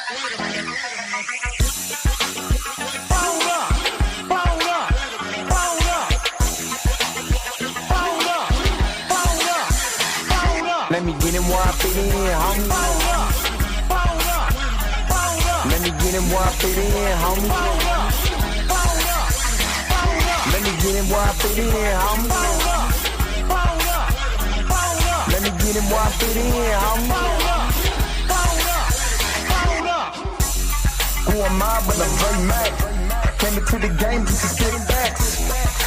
Let me get him where I fit in, homie. Let me get him where I fit in, homie. Let me get him where I fit in, homie. Let me get him where I fit in, homie. Who am I but I'm Dre Mack? Came into the game just to get facts.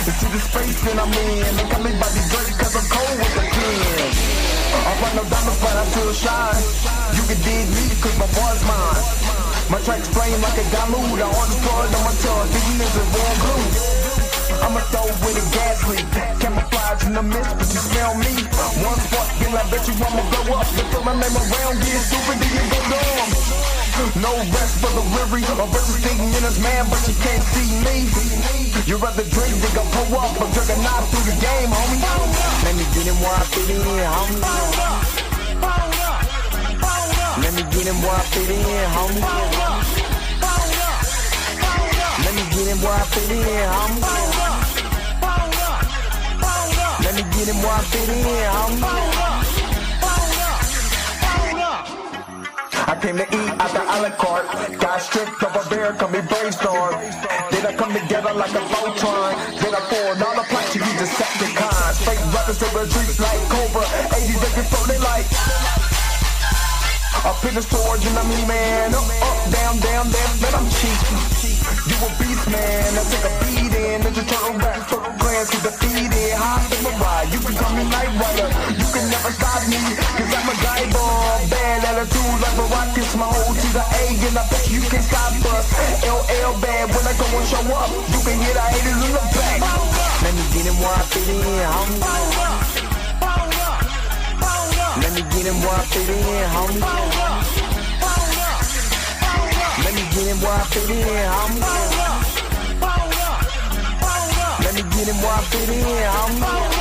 Into the space that I'm in. They call me Bobby Drake cause I'm cold with the pen. I run no diamonds but I still shine. You can dig me cause my boy's mine. My tracks flame like a dilute. I order blood on my tongue. Thinking this is warm glue. I'ma throw with a gas leak. Camouflage in the mist, but you smell me. One spark, then I bet you I'ma blow up. Then throw my name around, get stupid, then you go dumb. No rest for the weary. My verse is stinging in his man, but you can't see me. You rather drink, they gon' pull up. I'm drinking knife through the game, homie. Let me get him where I fit in, homie. Let me get him where I fit in, homie. Let me get him where I fit in, homie. Let me get him where I fit in, homie. I came to eat out the a la carte. Got stripped of a bear, come and brainstorm. Then I come together like a Voltron. Then I poured all the planks, you Decepticons. Fake brothers that retreats like Cobra. 80s they can throw they like. Up in the storage and I'm man. Up, down, down, man, I'm cheap. You a beast, man. I take a beat in. Ninja Turtle rap, turtle plans, get defeated. High in my ride, you can call me Night Rider. You can never stop me, cause I'm a guy bomb. Bad attitude like a rocket, my whole to the A. And I bet you can't stop us. LL bad, when I go and show up, you can hear the haters in the back. Let me get him where I fit in, homie. Let me get him where I fit in, homie. Let me get him where I fit in, homie. Let me get him where I fit in, homie.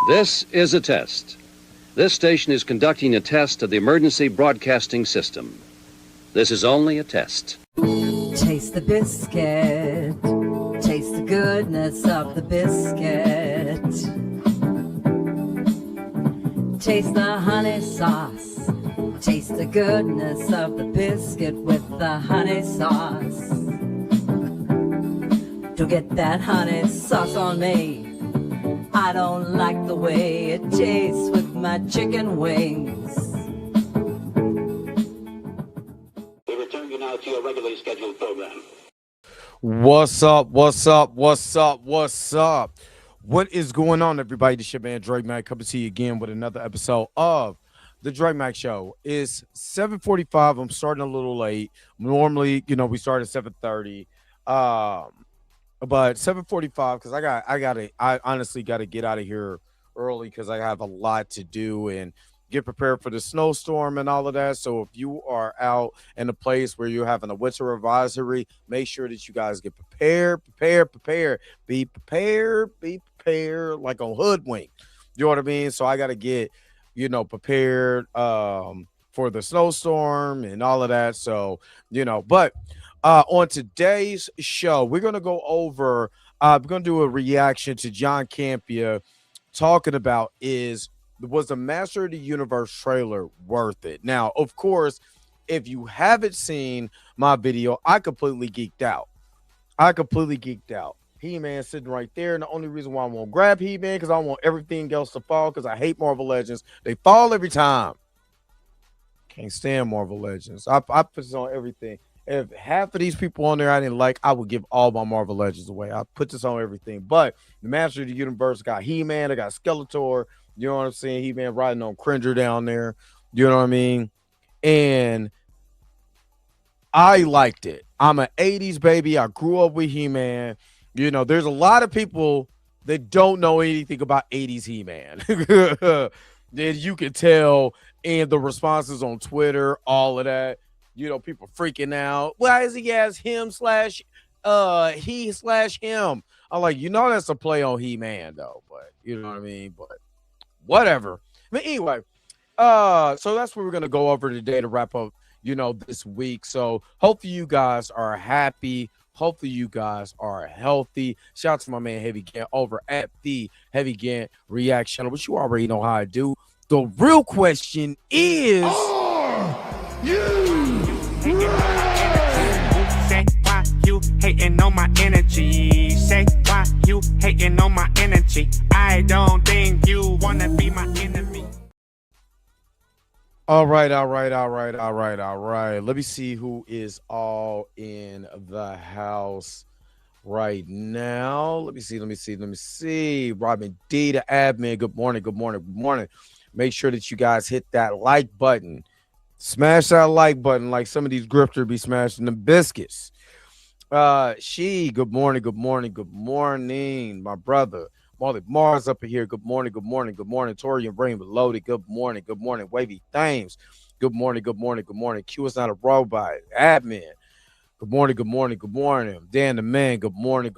This is a test. This station is conducting a test of the emergency broadcasting system. This is only a test. Taste the biscuit. Taste the goodness of the biscuit. Taste the honey sauce. Taste the goodness of the biscuit with the honey sauce. Don't get that honey sauce on me. I don't like the way it tastes with my chicken wings. We return you now to your regularly scheduled program. What's up? What's up? What's up? What's up? What is going on, everybody? This your man Dre Mack coming to you again with another episode of the Dre Mack Show. It's 7:45. I'm starting a little late. Normally, we start at 7:30. But 7:45 because I honestly gotta get out of here early because I have a lot to do and get prepared for the snowstorm and all of that. So if you are out in a place where you're having a winter advisory, make sure that you guys get prepared. Be prepared like on Hoodwink. You know what I mean? So I gotta get, prepared for the snowstorm and all of that. So, but on today's show, we're going to go over, we're going to do a reaction to John Campea talking about was the Master of the Universe trailer worth it? Now, of course, if you haven't seen my video, I completely geeked out. He-Man sitting right there. And the only reason why I won't grab He-Man because I want everything else to fall because I hate Marvel Legends. They fall every time. Can't stand Marvel Legends. I put this on everything. If half of these people on there I didn't like, I would give all my Marvel Legends away. I put this on everything. But the Master of the Universe got He-Man, I got Skeletor, You know what I'm saying? He-Man riding on Cringer down there. You know what I mean? And I liked it. I'm an 80s baby. I grew up with He-Man. You know, there's a lot of people that don't know anything about 80s He-Man. That you can tell in the responses on Twitter, all of that. You know, people freaking out. Why is he as him slash he slash him? I'm like, you know, that's a play on He-Man though, but you know what I mean? But whatever. But anyway, so that's what we're gonna go over today to wrap up, you know, this week. So hopefully you guys are happy. Hopefully you guys are healthy. Shout out to my man Heavy Gant over at the Heavy Gant React channel, which you already know how I do. The real question is, Say why you hating on my energy? Say why you hating on my energy? I don't think you wanna be my enemy. all right. Let me see who is all in the house right now. Let me see. Robin D, the admin. Good morning. Make sure that you guys hit that like button. Smash that like button like some of these grifters be smashing the biscuits. Good morning. My brother. Molly Mars up in here. Good morning. Tori and Rain Loaded. Good morning. Wavy Thames. Good morning. Q is not a robot. Admin. Good morning. Dan the man. Good morning.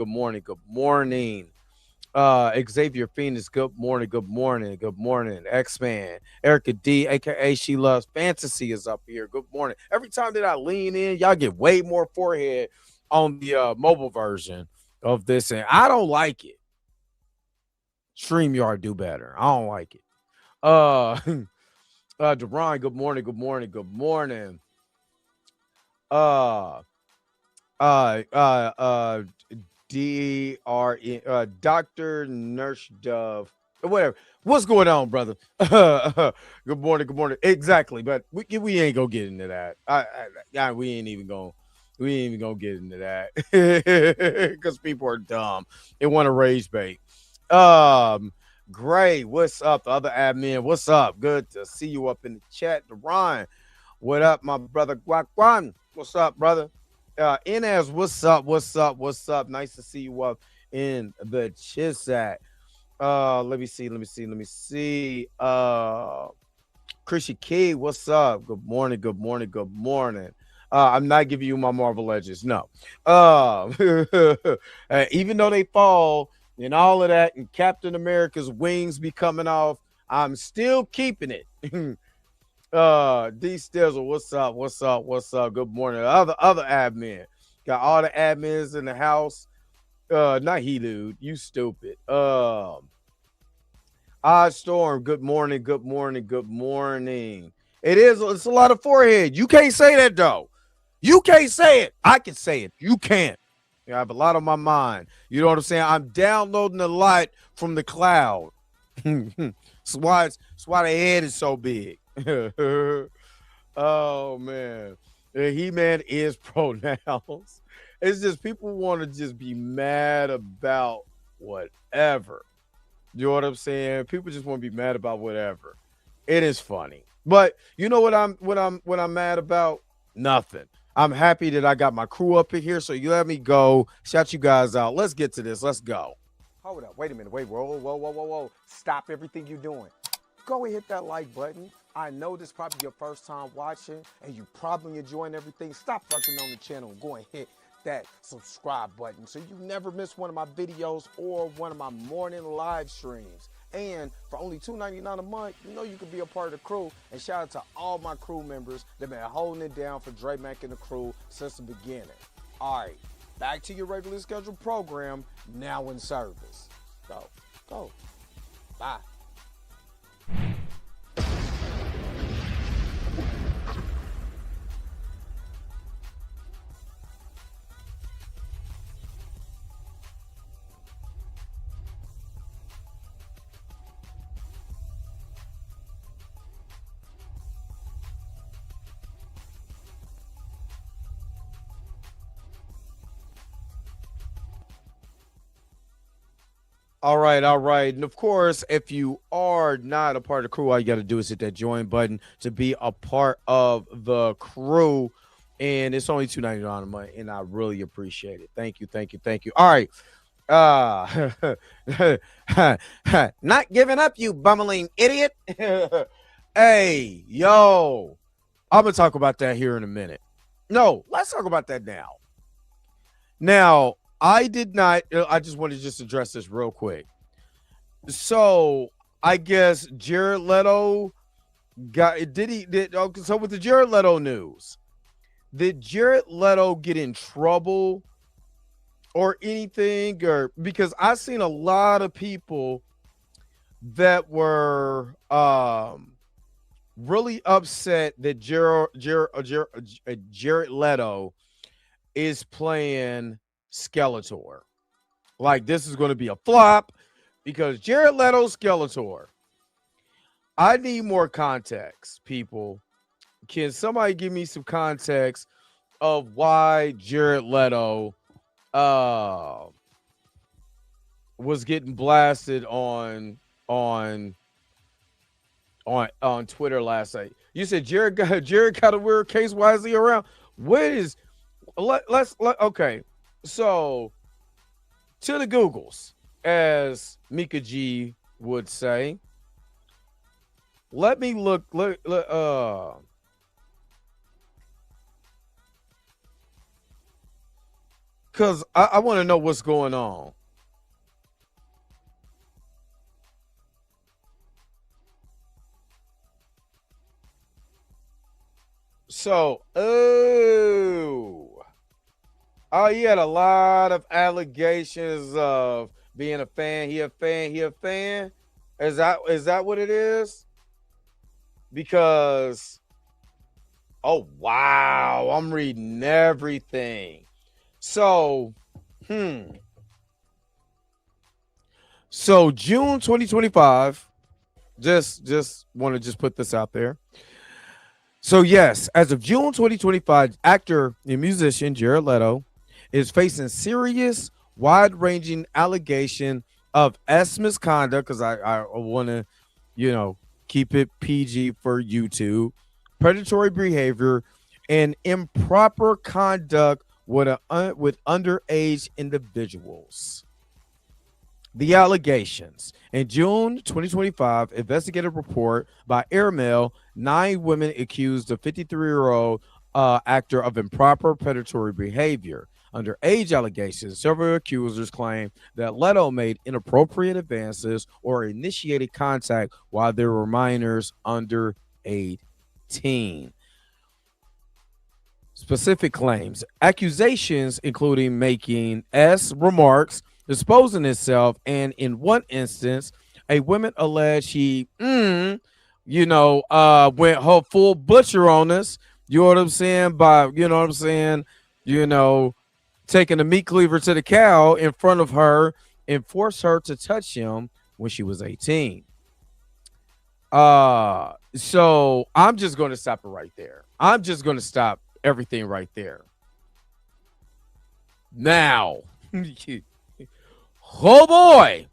Xavier Phoenix. Good morning. X-Man. Erica D, aka She Loves Fantasy, is up here. Good morning. Every time that I lean in, y'all get way more forehead on the mobile version of this, and I don't like it. StreamYard do better. I don't like it. Deron, good morning. D-R-E, Dr. Nurse Dove, whatever. What's going on, brother? Good morning. Exactly, but we ain't gonna get into that. We ain't even gonna get into that because people are dumb. They want to rage bait. Gray, what's up? The other admin, what's up? Good to see you up in the chat. Ryan, what up, my brother? Guaquan, what's up, brother? Inez, what's up? Nice to see you up in the chat. Let me see. Chrissy Key, what's up? Good morning. I'm not giving you my Marvel Legends, no. Even though they fall and all of that, and Captain America's wings be coming off, I'm still keeping it. D Stizzle, what's up? Good morning. Other admin. Got all the admins in the house. Not he, dude. You stupid. Odd Storm, good morning. It's a lot of forehead. You can't say that though. You can't say it. I can say it. You can't. I have a lot on my mind. You know what I'm saying? I'm downloading a lot from the cloud. That's why the head is so big. Oh man, He-Man is pronounced. It's just people want to just be mad about whatever. You know what I'm saying? People just want to be mad about whatever. It is funny, but you know what I'm mad about? Nothing. I'm happy that I got my crew up in here, so you let me go. Shout you guys out. Let's get to this. Let's go. Hold up. Wait a minute. Whoa. Stop everything you're doing. Go and hit that like button. I know this is probably your first time watching, and you probably enjoying everything. Stop fucking on the channel and go and hit that subscribe button so you never miss one of my videos or one of my morning live streams. And for only $2.99 a month, you know you can be a part of the crew. And shout out to all my crew members that been holding it down for Dre Mack and the crew since the beginning. All right, back to your regularly scheduled program, now in service. Go. Bye. All right. And of course, if you are are not a part of the crew, all you got to do is hit that join button to be a part of the crew. And it's only $2.99 a month, and I really appreciate it. Thank you, thank you, thank you. All right. Not giving up, you bumbling idiot. Hey, yo. I'm going to talk about that here in a minute. No, let's talk about that now. Now, I just want to just address this real quick. So, I guess Jared Leto so with the Jared Leto news, did Jared Leto get in trouble or anything? Or because I've seen a lot of people that were really upset that Jared Leto is playing Skeletor. Like, this is going to be a flop because Jared Leto Skeletor. I need more context, people. Can somebody give me some context of why Jared Leto was getting blasted on Twitter last night? You said Jared got a weird case. Why is he around? Okay. So to the Googles, as Mika G would say, let me look because I want to know what's going on. So, he had a lot of allegations of being a fan. He a fan. Is that what it is? Because, oh wow, I'm reading everything. So, So June 2025. Just want to put this out there. So yes, as of June 2025, actor and musician Jared Leto is facing serious, wide-ranging allegation of misconduct, because I want to, keep it PG for YouTube, predatory behavior, and improper conduct with underage individuals. The allegations. In June 2025, investigative report by Airmail, 9 women accused the 53-year-old actor of improper predatory behavior. Underage allegations, several accusers claim that Leto made inappropriate advances or initiated contact while they were minors under 18. Specific claims. Accusations including making remarks, disposing himself, and in one instance, a woman alleged he, went her full butcher on us. You know what I'm saying? Taking the meat cleaver to the cow in front of her and forced her to touch him when she was 18. So I'm just going to stop it right there. I'm just going to stop everything right there. Now, oh boy,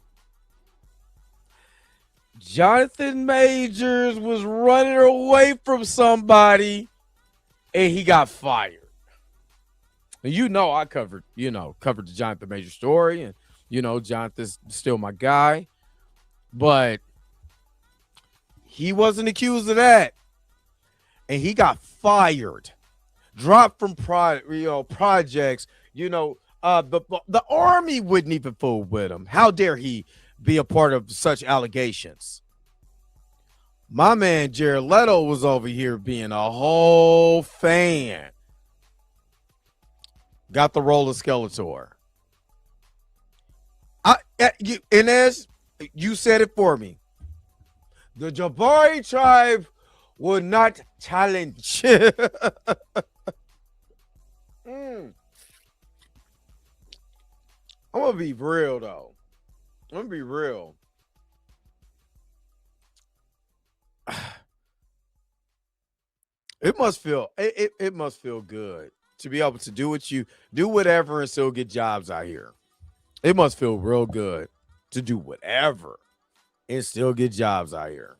Jonathan Majors was running away from somebody and he got fired. And I covered the Jonathan Majors story, and Jonathan's still my guy, but he wasn't accused of that, and he got fired, dropped from projects. The Army wouldn't even fool with him. How dare he be a part of such allegations? My man Jared Leto was over here being a whole fan. Got the role of Skeletor. And as you said it for me, the Jabari tribe will not challenge. I'm gonna be real though. I'm gonna be real. It must feel good to be able to do whatever and still get jobs out here. It must feel real good to do whatever and still get jobs out here.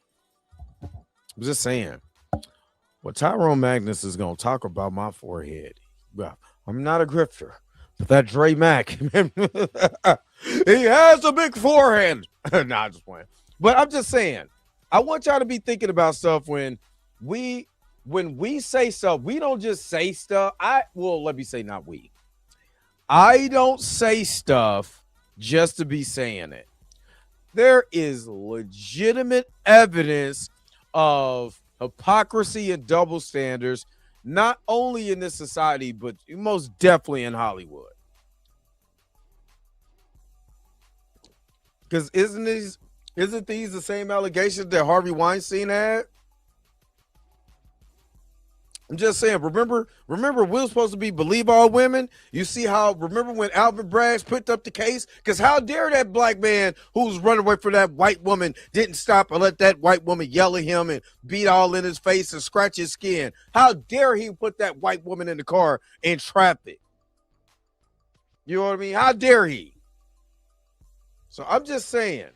I'm just saying. Well, Tyrone Magnus is going to talk about my forehead. Well, I'm not a grifter, but that Dre Mack, he has a big forehead. Nah, I'm just playing. But I'm just saying, I want y'all to be thinking about stuff when we say stuff. We don't just say stuff. Let me say not we. I don't say stuff just to be saying it. There is legitimate evidence of hypocrisy and double standards, not only in this society, but most definitely in Hollywood. Because isn't these the same allegations that Harvey Weinstein had? I'm just saying, remember we were supposed to be believe all women? You see remember when Alvin Braggs picked up the case? Because how dare that black man who was running away from that white woman didn't stop and let that white woman yell at him and beat all in his face and scratch his skin? How dare he put that white woman in the car in traffic? You know what I mean? How dare he? So I'm just saying,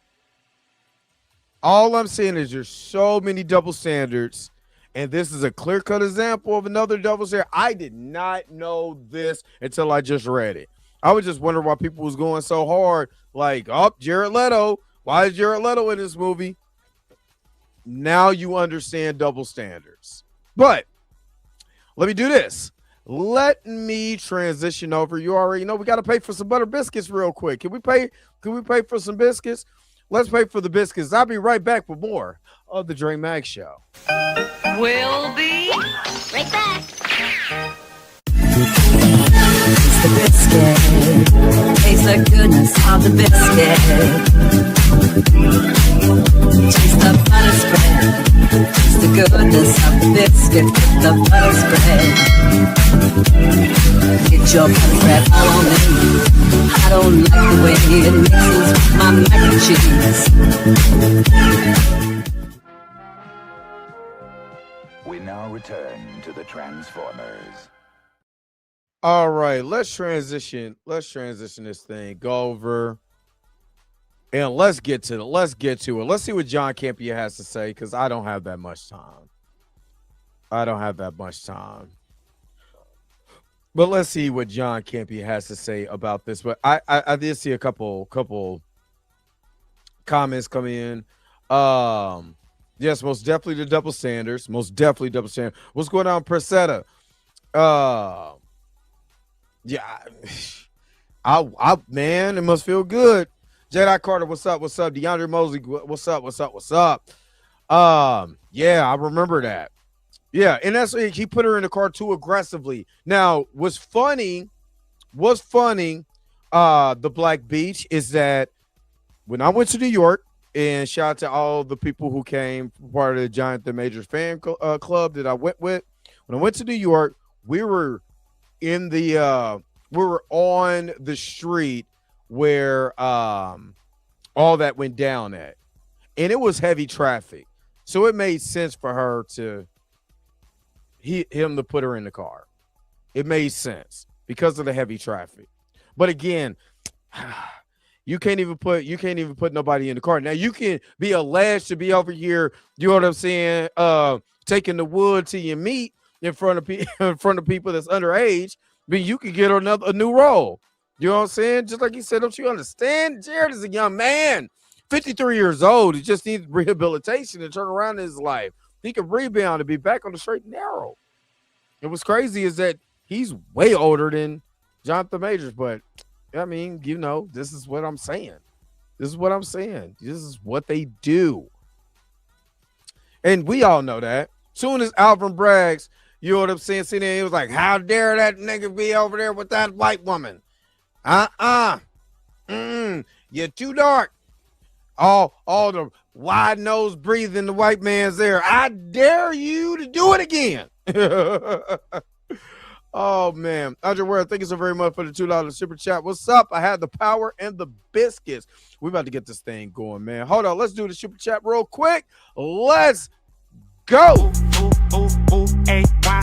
all I'm saying is there's so many double standards. And this is a clear-cut example of another double standard. I did not know this until I just read it. I was just wondering why people was going so hard. Like, Jared Leto. Why is Jared Leto in this movie? Now you understand double standards. But let me do this. Let me transition over. You already know we got to pay for some butter biscuits real quick. Can we pay for some biscuits? Let's pay for the biscuits. I'll be right back with more of the Dre Mag Show. Will be Right back. taste the biscuit. Taste the goodness of the biscuit. Taste the butter spread. Taste the goodness of the biscuit with the butter spread. Get your butter spread all on me. I don't like the way it mixes with my mac and cheese. We now return to the Transformers. All right, let's transition this thing. Go over and let's get to it. Let's see what John Campea has to say, because I don't have that much time. But let's see what John Campea has to say about this. But I did see a couple comments come in. Yes, most definitely the double standards. What's going on, Presetta? Yeah, I man, it must feel good. Jedi Carter, what's up? DeAndre Mosley, what's up? Yeah, I remember that. Yeah, and that's he put her in the car too aggressively. Now, what's funny, the Black Beach is that when I went to New York, and shout out to all the people who came part of the Jonathan Majors fan club that I went with. When I went to New York, we were on the street where all that went down at, and it was heavy traffic, so it made sense for her to him to put her in the car. It made sense because of the heavy traffic. But again, you can't even put nobody in the car. Now you can be alleged to be over here, you know what I'm saying, taking the wood to your meat in front of people that's underage, but you could get a new role. You know what I'm saying? Just like you said, don't you understand? Jared is a young man, 53 years old. He just needs rehabilitation to turn around in his life. He can rebound and be back on the straight and narrow. And what's crazy is that he's way older than Jonathan Majors, but I mean, you know, this is what I'm saying. This is what they do. And we all know that. Soon as Alvin Braggs, you know what I'm saying, sitting there, he was like, how dare that nigga be over there with that white woman? You're too dark. All the wide nose breathing, the white man's there. I dare you to do it again. Oh, man. Andre Ware, thank you so very much for the $2 super chat. What's up? I had the power and the biscuits. We're about to get this thing going, man. Hold on. Let's do the super chat real quick. Let's go.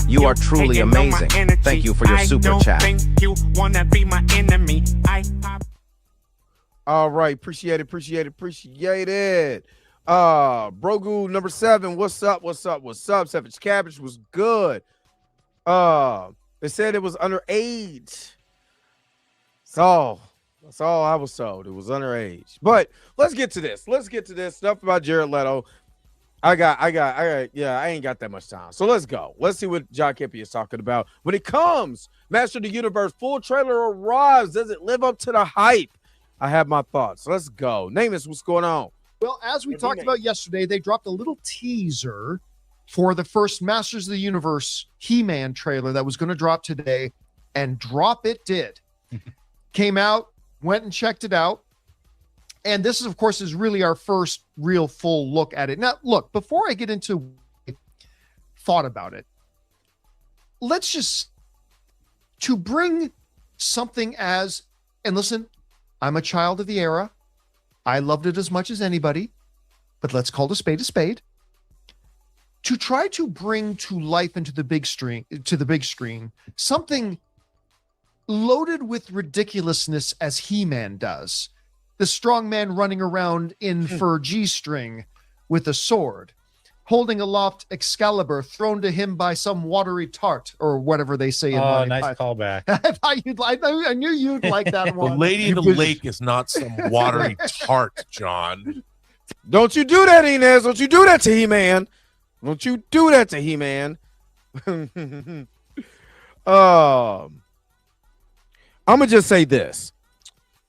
You are truly amazing. Thank you for your super chat. You wanna be my enemy. All right, appreciate it. Brogu number 7, what's up? Savage Cabbage was good. They said it was underage. That's all I was told. It was underage. But let's get to this. Stuff about Jared Leto. I ain't got that much time. So let's go. Let's see what John Kippy is talking about. When it comes, Master of the Universe, full trailer arrives. Does it live up to the hype? I have my thoughts. Let's go. Namus, what's going on? Well, as we talked about yesterday, they dropped a little teaser for the first Masters of the Universe He-Man trailer that was going to drop today, and drop it did. Came out, went and checked it out. And this is, of course, is really our first real full look at it. Now, look, before I get into thought about it, let's just, to bring something as, and listen, I'm a child of the era. I loved it as much as anybody, but let's call a spade a spade. To try to bring to life into the big screen, something loaded with ridiculousness as He-Man does. The strong man running around in fur G-string with a sword, holding aloft Excalibur thrown to him by some watery tart, or whatever they say. Nice callback. I knew you'd like that one. The Lady of the Lake is not some watery tart, John. Don't you do that, Inez. Don't you do that to He-Man. Don't you do that to He-Man. I'm going to just say this.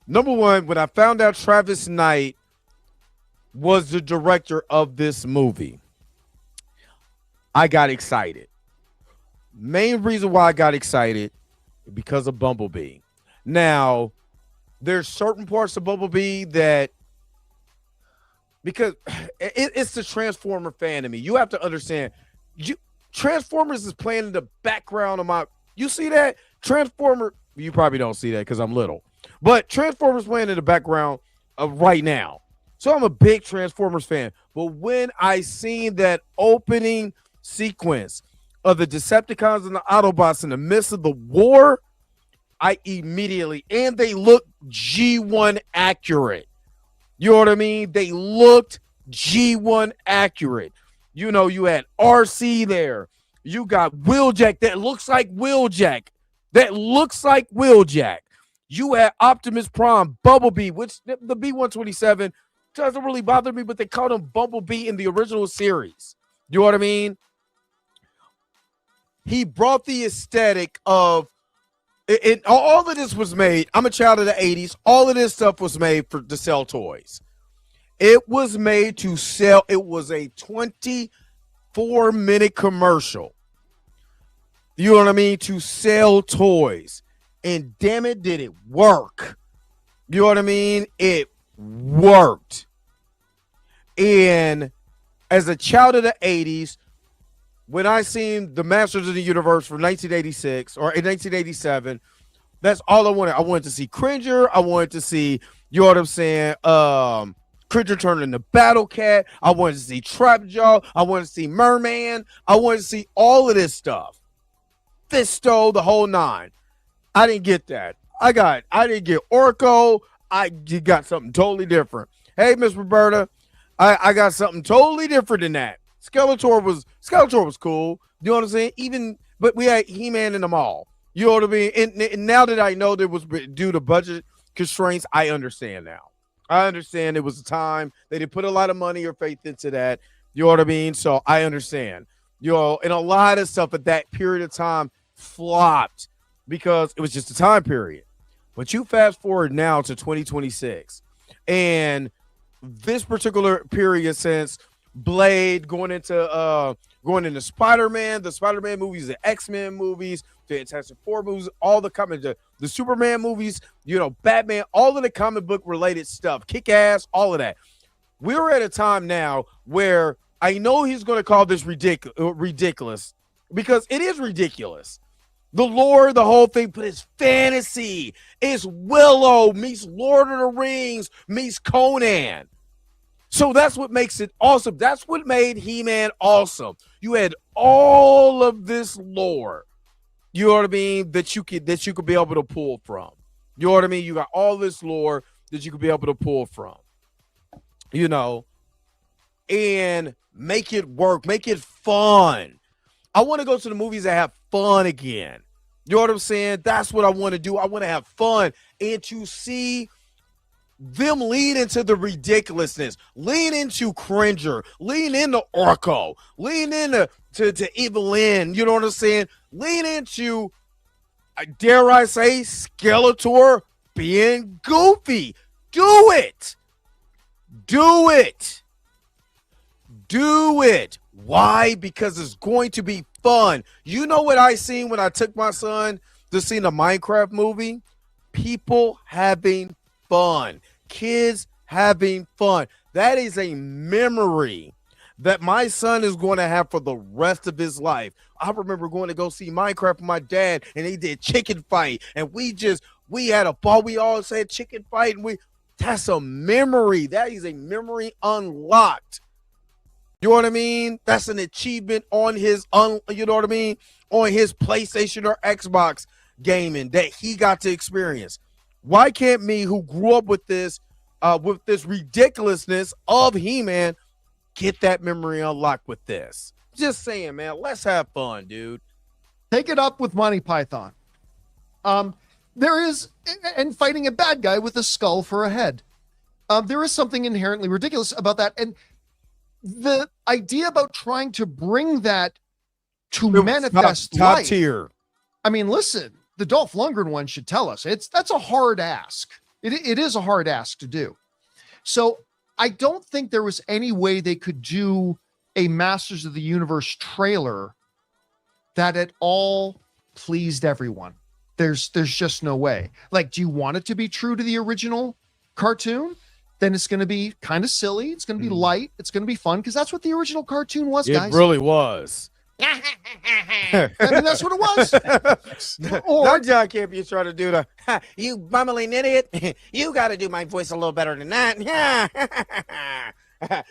Number one, when I found out Travis Knight was the director of this movie, I got excited. Main reason why I got excited because of Bumblebee. Now, there's certain parts of Bumblebee that, because it's the Transformer fan to me. You have to understand, Transformers is playing in the background of my, you see that? Transformer, you probably don't see that because I'm little. But Transformers playing in the background of right now. So I'm a big Transformers fan. But when I seen that opening sequence of the Decepticons and the Autobots in the midst of the war, I immediately, and they look G1 accurate. You know what I mean? They looked G1 accurate. You know, you had RC there. You got Wheeljack that looks like Wheeljack. You had Optimus Prime, Bumblebee, which the B-127 doesn't really bother me, but they called him Bumblebee in the original series. You know what I mean? He brought the aesthetic of it. All of this was made. I'm a child of the 80s. All of this stuff was made to sell toys. It was made to sell. It was a 24-minute commercial. You know what I mean? To sell toys. And damn it, did it work. You know what I mean? It worked. And as a child of the 80s, when I seen the Masters of the Universe from 1986 or in 1987, that's all I wanted. I wanted to see Cringer. I wanted to see, you know what I'm saying, Cringer turn into Battle Cat. I wanted to see Trapjaw. I wanted to see Merman. I wanted to see all of this stuff. Fisto, the whole nine. I didn't get that. I didn't get Orko. I got something totally different. Hey, Miss Roberta, I got something totally different than that. Skeletor was cool. You know what I'm saying? But we had He-Man in them all. You know what I mean? And now that I know there was due to budget constraints, I understand now. I understand it was a time they didn't put a lot of money or faith into that. You know what I mean? So I understand. You know, and a lot of stuff at that period of time flopped because it was just a time period. But you fast forward now to 2026, and this particular period since Blade going into Spider-Man, the Spider-Man movies, the X-Men movies, the Fantastic Four movies, all the comic, the Superman movies, you know, Batman, all of the comic book related stuff, Kick-Ass, all of that. We're at a time now where I know he's going to call this ridiculous because it is ridiculous. The lore, the whole thing, but it's fantasy. It's Willow meets Lord of the Rings meets Conan. So that's what makes it awesome. That's what made He-Man awesome. You had all of this lore, you know what I mean, that you could be able to pull from. You know what I mean? You got all this lore that you could be able to pull from, you know, and make it work, make it fun. I want to go to the movies that have fun again. You know what I'm saying? That's what I want to do. I want to have fun and to see them lean into the ridiculousness, lean into Cringer, lean into Orko, lean into Evelyn. You know what I'm saying? Lean into, dare I say, Skeletor being goofy. Do it. Do it. Do it. Why? Because it's going to be fun. You know what I seen when I took my son to see the Minecraft movie? People having fun. Kids having fun. That is a memory that my son is going to have for the rest of his life. I remember going to go see Minecraft with my dad, and they did chicken fight, and we had a ball. We all said chicken fight, and that's a memory. That is a memory unlocked. You know what I mean? That's an achievement on his, you know what I mean? On his PlayStation or Xbox gaming that he got to experience. Why can't me, who grew up with this ridiculousness of He-Man, get that memory unlocked with this? Just saying, man. Let's have fun, dude. Take it up with Monty Python. There is, and fighting a bad guy with a skull for a head. There is something inherently ridiculous about that, and the idea about trying to bring that to manifest top life. tier. I mean, listen, the Dolph Lundgren one should tell us that's a hard ask. It is a hard ask to do. So I don't think there was any way they could do a Masters of the Universe trailer that at all pleased everyone. There's just no way. Like, do you want it to be true to the original cartoon? Then it's going to be kind of silly. It's going to be light. It's going to be fun because that's what the original cartoon was, guys. It really was. I mean, that's what it was. Now John Campion's trying to do the, you bumbling idiot. You got to do my voice a little better than that.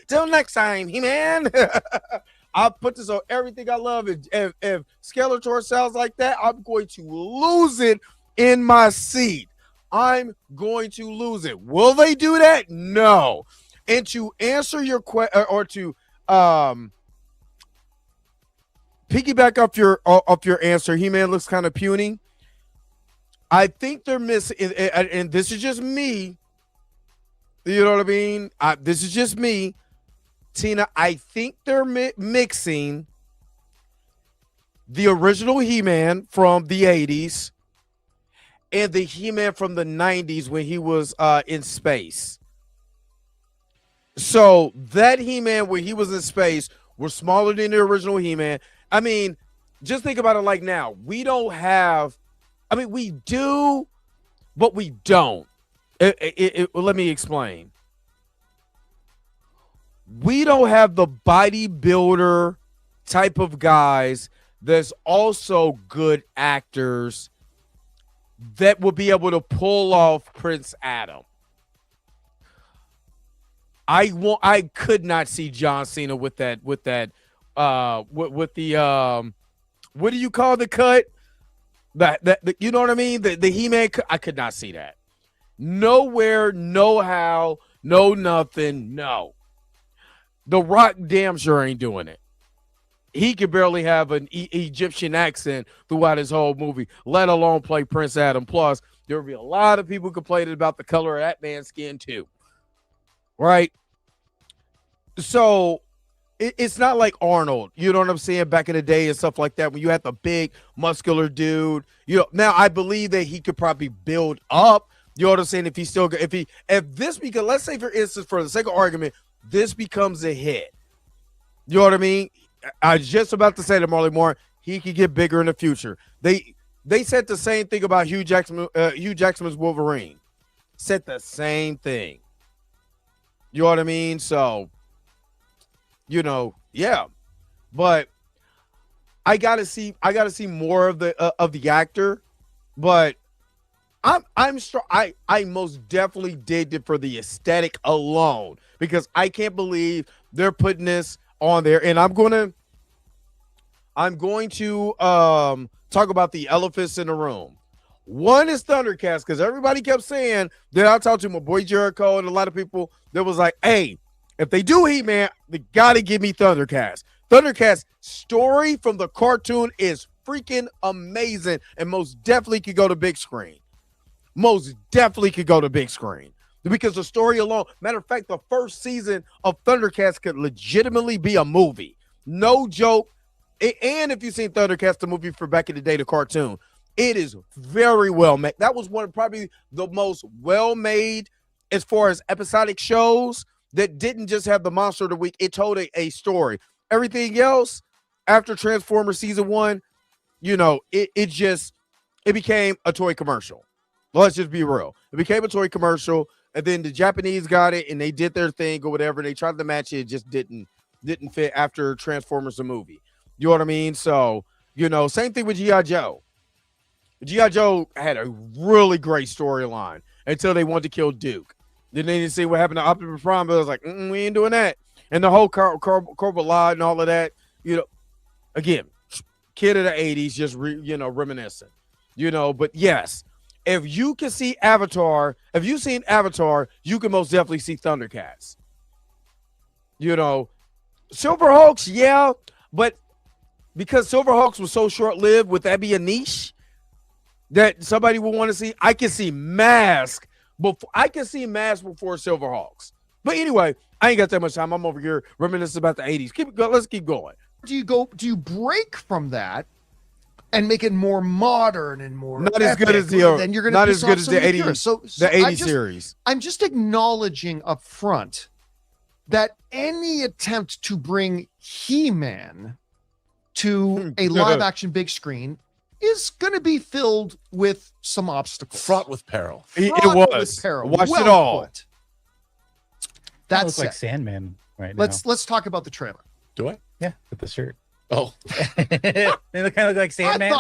Till next time, He-Man. I'll put this on everything I love. If Skeletor sounds like that, I'm going to lose it in my seat. I'm going to lose it. Will they do that? No. And to answer your question, or to piggyback up your answer, He-Man looks kind of puny. I think they're missing, and this is just me. You know what I mean? This is just me, Tina. I think they're mixing the original He-Man from the 80s and the He-Man from the 90s when he was in space. So that He-Man when he was in space was smaller than the original He-Man. I mean, just think about it like now. We don't have, I mean, we do, but we don't. Let me explain. We don't have the bodybuilder type of guys that's also good actors that will be able to pull off Prince Adam. I could not see John Cena with the what do you call the cut? That you know what I mean? The He-Man cut, I could not see that. Nowhere, no how, no nothing, no. The Rock damn sure ain't doing it. He could barely have an Egyptian accent throughout his whole movie, let alone play Prince Adam. Plus, there will be a lot of people complaining about the color of that man's skin too. Right? So it's not like Arnold, you know what I'm saying, back in the day and stuff like that, when you had the big muscular dude. You know, now I believe that he could probably build up, you know what I'm saying, if this becomes, let's say for instance, for the sake of argument, this becomes a hit. You know what I mean? I was just about to say to Marley Moore, he could get bigger in the future. They said the same thing about Hugh Jackman's Wolverine. Said the same thing. You know what I mean? So, you know, yeah. But I gotta see more of the actor. But I'm sure I most definitely did it for the aesthetic alone, because I can't believe they're putting this on there. And I'm going to talk about the elephants in the room. One is Thundercats, because everybody kept saying that. I talked to my boy Jericho and a lot of people that was like, hey, if they do He-Man, they got to give me Thundercats. Thundercats story from the cartoon is freaking amazing and most definitely could go to big screen. Most definitely could go to big screen. Because the story alone, matter of fact, the first season of Thundercats could legitimately be a movie. No joke. And if you've seen Thundercats, the movie for back in the day, the cartoon, it is very well made. That was one of probably the most well-made as far as episodic shows that didn't just have the monster of the week. It told a story. Everything else after Transformers season 1, you know, it became a toy commercial. Let's just be real. It became a toy commercial, and then the Japanese got it and they did their thing or whatever. They tried to match it, it just didn't fit after Transformers the movie. You know what I mean? So, you know, same thing with G.I. Joe. G.I. Joe had a really great storyline until they wanted to kill Duke. Then they didn't see what happened to Optimus Prime, but I was like, we ain't doing that. And the whole Corbomite and all of that, you know, again, kid of the 80s, just, reminiscent, you know. But yes, if you can see Avatar, if you've seen Avatar, you can most definitely see Thundercats. You know, Silverhawks, yeah, but because Silverhawks was so short-lived, would that be a niche that somebody would want to see? I can see Mask before Silverhawks. But anyway, I ain't got that much time. I'm over here reminiscing about the 80s. Let's keep going. Do you break from that and make it more modern and more not as good as the then you're gonna not piss as good off as so the many 80s purists. So the 80s series. I'm just acknowledging up front that any attempt to bring He-Man to a live action big screen is going to be filled with some obstacles. Fraught with peril. It Fraught was. with peril. Watched Well it all. put. That That's looks like it. Sandman right Let's talk about the trailer. Do I? Yeah, with the shirt. Oh, They look kind of like Sandman.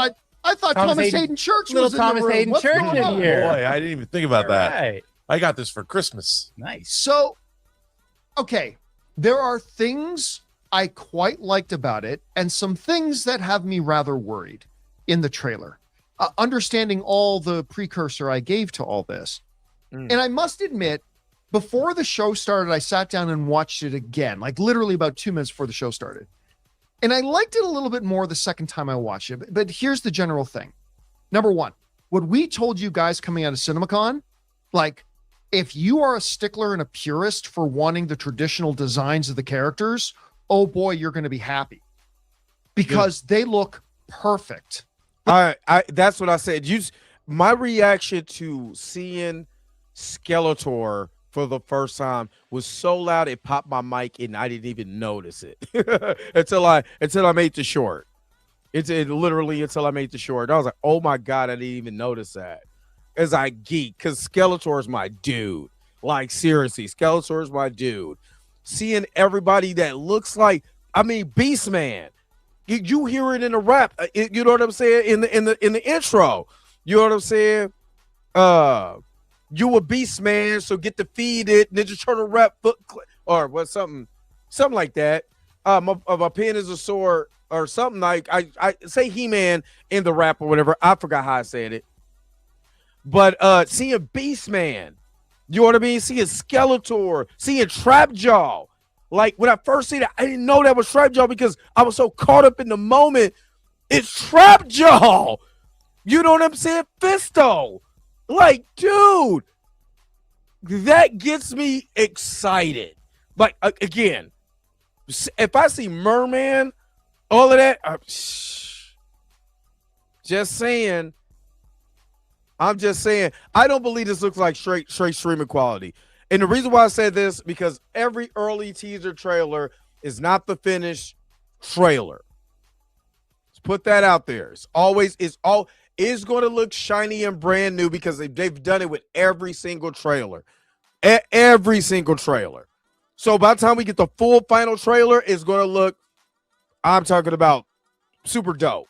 I thought Thomas Hayden Church little was in Thomas the room. Hayden What's Church going in on? here. boy, I didn't even think about that. Right. I got this for Christmas. Nice. So, okay, there are things I quite liked about it and some things that have me rather worried in the trailer. Understanding all the precursor I gave to all this. And I must admit, before the show started, I sat down and watched it again, like literally about 2 minutes before the show started. And I liked it a little bit more the second time I watched it. But here's the general thing. Number one, what we told you guys coming out of CinemaCon, like, if you are a stickler and a purist for wanting the traditional designs of the characters, oh boy, you're going to be happy because they look perfect. That's what I said. My reaction to seeing Skeletor for the first time was so loud it popped my mic and I didn't even notice it until I made the short. It literally until I made the short. I was like, oh my God, I didn't even notice that. As I geek, because Skeletor is my dude. Like, seriously, Skeletor is my dude. Seeing everybody that looks like, Beastman. You hear it in the rap. You know what I'm saying? In the intro. You know what I'm saying? You a Beastman, so get to feed it. Ninja Turtle rap or what, something like that. My pen is a sword or something like I say He-Man in the rap or whatever. I forgot how I said it. But seeing Beastman, you know what I mean? Seeing Skeletor, seeing Trapjaw. Like, when I first seen it, I didn't know that was Trapjaw because I was so caught up in the moment. It's Trapjaw. You know what I'm saying? Fisto. Like, dude, that gets me excited. Like, again, if I see Merman, all of that, just saying. I'm just saying, I don't believe this looks like straight streaming quality. And the reason why I said this, because every early teaser trailer is not the finished trailer. Let's put that out there. It's going to look shiny and brand new because they've done it with every single trailer. Every single trailer. So by the time we get the full final trailer, it's going to look, I'm talking about super dope.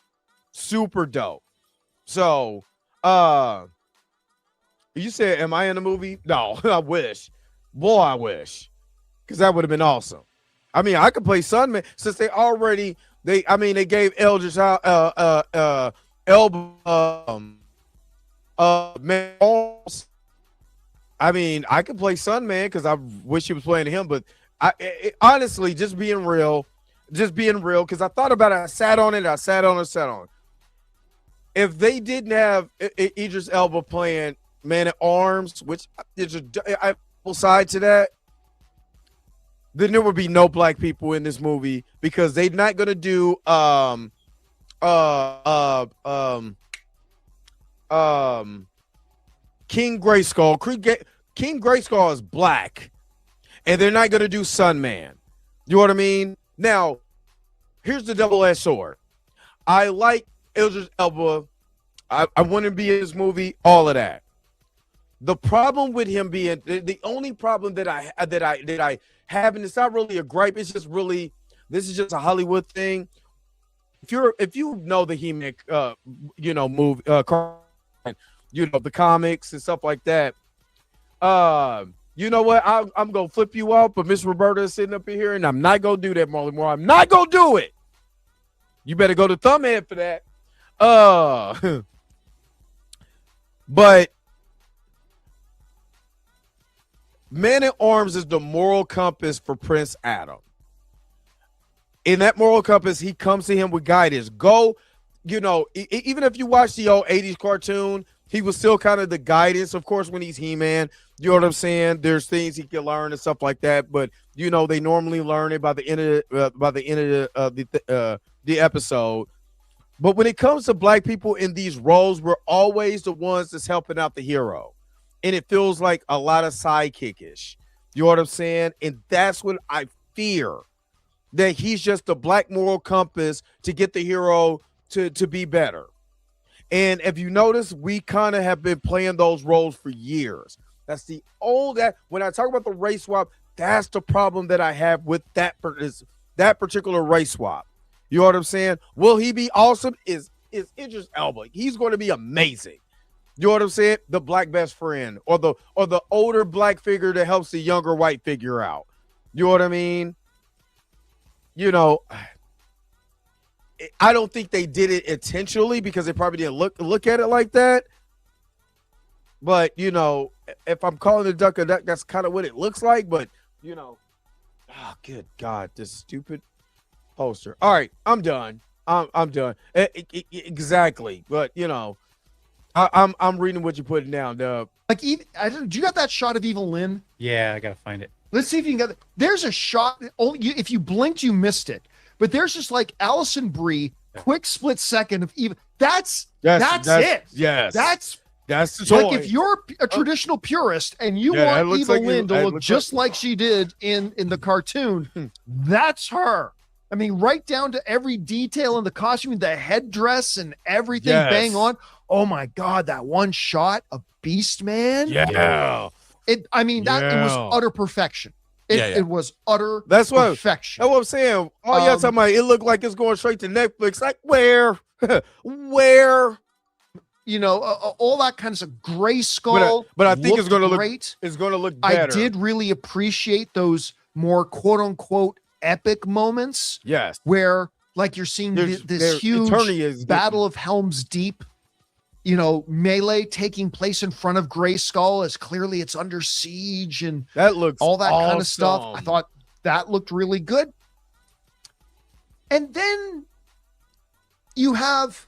Super dope. So, you said, am I in the movie? No, I wish. Boy, I wish. Because that would have been awesome. I could play Sunman since they gave Eldritch Man, I mean, I could play Sun Man because I wish he was playing him, but honestly, just being real, because I thought about it, I sat on it. If they didn't have Idris Elba playing Man at Arms, which is I side to that, then there would be no black people in this movie because they're not gonna do King Grayskull. King Grayskull is black, and they're not gonna do Sun Man. You know what I mean? Now, here's the double-edged sword. I like Idris Elba. I want him to be in this movie. All of that. The problem with him being the only problem that I have, and it's not really a gripe. It's just really this is just a Hollywood thing. If you know the He-Man, movie, the comics and stuff like that. You know what? I'm gonna flip you out, but Miss Roberta is sitting up here, and I'm not gonna do that, Marley Moore. I'm not gonna do it. You better go to Thumbhead for that. But Man at Arms is the moral compass for Prince Adam. In that moral compass, he comes to him with guidance. Go, even if you watch the old 80s cartoon, he was still kind of the guidance, of course, when he's He-Man. You know what I'm saying? There's things he can learn and stuff like that, but they normally learn it by the end of the episode. But when it comes to black people in these roles, we're always the ones that's helping out the hero. And it feels like a lot of sidekickish. You know what I'm saying? And that's what I fear, that he's just the black moral compass to get the hero to be better. And if you notice, we kind of have been playing those roles for years. That's when I talk about the race swap, that's the problem that I have with that particular race swap. You know what I'm saying? Will he be awesome? Is Idris Elba. He's going to be amazing. You know what I'm saying? The black best friend or the older black figure that helps the younger white figure out. You know what I mean? I don't think they did it intentionally because they probably didn't look at it like that. But, if I'm calling it duck, that's kind of what it looks like. But, good God, this stupid poster. All right, I'm done. I'm done. Exactly. But, I'm reading what you're putting down, Dub. Do you got that shot of Evil Lynn? Yeah, I gotta find it. Let's see if you can get. There's a shot. If you blinked, you missed it. But there's just like Allison Brie, quick split second of Evil. That's it. Yes, that's the like if you're a traditional purist and you want Evil Lynn to look just like she did in the cartoon, that's her. I mean, right down to every detail in the costume, the headdress and everything bang on. Oh my God, that one shot of Beast Man. Yeah. It was utter perfection. It was utter perfection. That's what I'm saying. Oh, yeah, talking about it looked like it's going straight to Netflix. Like where? Where? All that kind of stuff. Grayskull. But I think it's going to look great. It's going to look better. I did really appreciate those more quote unquote epic moments. Yes. Where like you're seeing this huge Battle of Helm's Deep, melee taking place in front of Grayskull as clearly it's under siege and that looks all that awesome. kind of stuff. I thought that looked really good. And then you have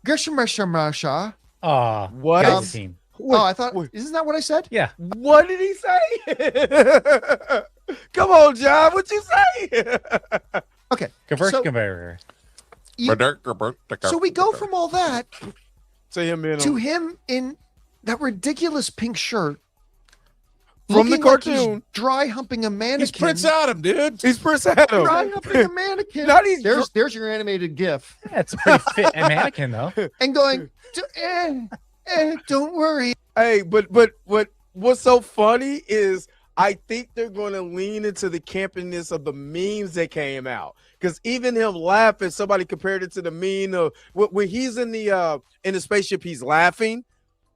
Gershmasha. What? I thought, isn't that what I said? Yeah. What did he say? Come on, John. What'd you say? Okay. So we go from all that to him in that ridiculous pink shirt from the cartoon, like dry humping a mannequin. He's Prince Adam, dude. He's Prince Adam. Dry humping a mannequin. There's your animated GIF. Yeah, it's a pretty fit mannequin though. And going, don't worry. Hey, but what's so funny is I think they're going to lean into the campiness of the memes that came out. Because even him laughing, somebody compared it to the meme of when he's in the spaceship, he's laughing.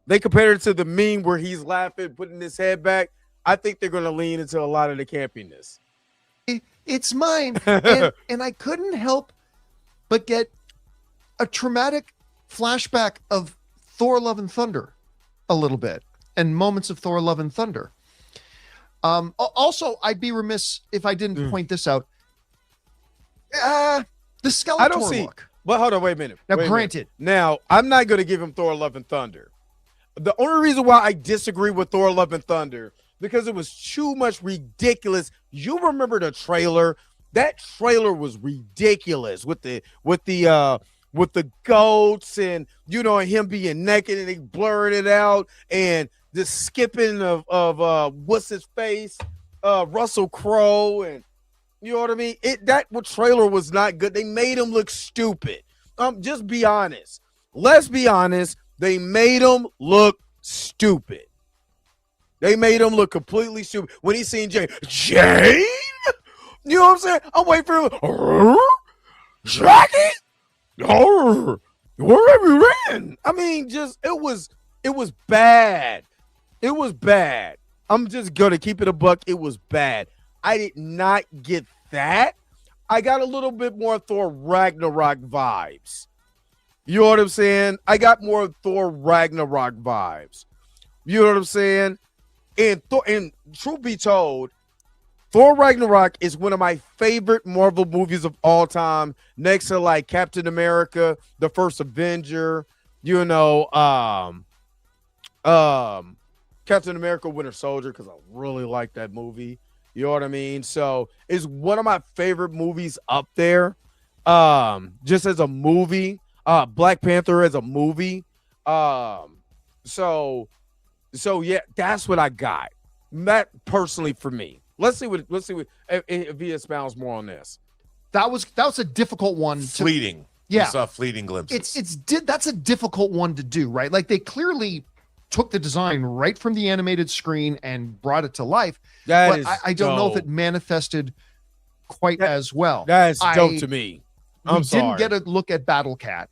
They compared it to the meme where he's laughing, putting his head back. I think they're going to lean into a lot of the campiness. It's mine. and I couldn't help but get a traumatic flashback of Thor: Love and Thunder a little bit, and moments of Thor: Love and Thunder. Also, I'd be remiss if I didn't point this out. The Skeletor I don't see. look. Well, hold on, wait a minute. Now, wait a minute. granted, Now, I'm not going to give him Thor: Love and Thunder. The only reason why I disagree with Thor: Love and Thunder because it was too much ridiculous. You remember the trailer? That trailer was ridiculous with the goats and him being naked and they blurred it out and the skipping of what's his face, Russell Crowe, and you know what I mean? That trailer was not good. They made him look stupid. Just be honest. Let's be honest. They made him look stupid. They made him look completely stupid. When he seen Jane, you know what I'm saying? I'm waiting for him. Jackie? Where have you been? I mean, it was bad. It was bad. I'm just gonna keep it a buck. It was bad. I did not get that. I got a little bit more Thor Ragnarok vibes. You know what I'm saying? I got more Thor Ragnarok vibes. You know what I'm saying? And truth be told, Thor Ragnarok is one of my favorite Marvel movies of all time, next to like Captain America, The First Avenger, Captain America Winter Soldier, because I really like that movie. You know what I mean? So it's one of my favorite movies up there. Just as a movie. Black Panther as a movie. So yeah, that's what I got. That personally for me. Let's see what if he expounds more on this. That was a difficult one. Fleeting. Yeah. You saw fleeting glimpses. That's a difficult one to do, right? Like they clearly took the design right from the animated screen and brought it to life. But I don't know if it manifested quite as well. That's dope to me. We didn't get a look at Battle Cat.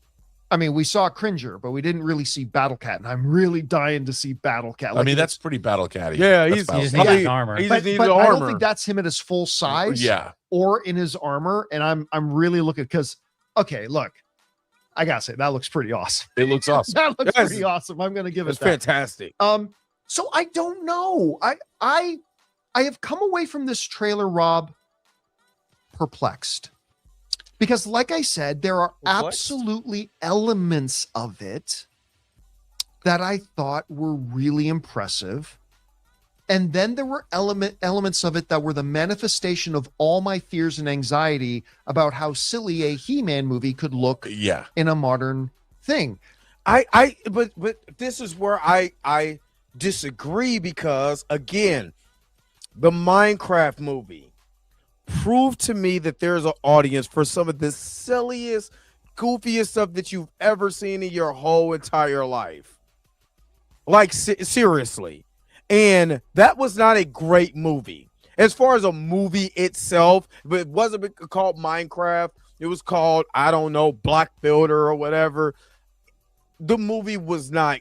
I mean, we saw Cringer, but we didn't really see Battle Cat, and I'm really dying to see Battle Cat. Like, I mean, that's pretty Battle Cat-y. Yeah, he just needs armor. He but just needs I armor. don't think that's him at his full size. Yeah. Or in his armor, and I'm really looking because look, I gotta say that looks pretty awesome. It looks awesome. That looks pretty awesome. I'm gonna give it It's that. fantastic. So I don't know. I have come away from this trailer, Rob, perplexed. Because like I said, there are absolutely elements of it that I thought were really impressive. And then there were elements of it that were the manifestation of all my fears and anxiety about how silly a He-Man movie could look in a modern thing. But this is where I disagree because again, the Minecraft movie proved to me that there's an audience for some of the silliest, goofiest stuff that you've ever seen in your whole entire life. Like seriously. And that was not a great movie. As far as a movie itself, but it wasn't called Minecraft. It was called, I don't know, Black Builder or whatever. The movie was not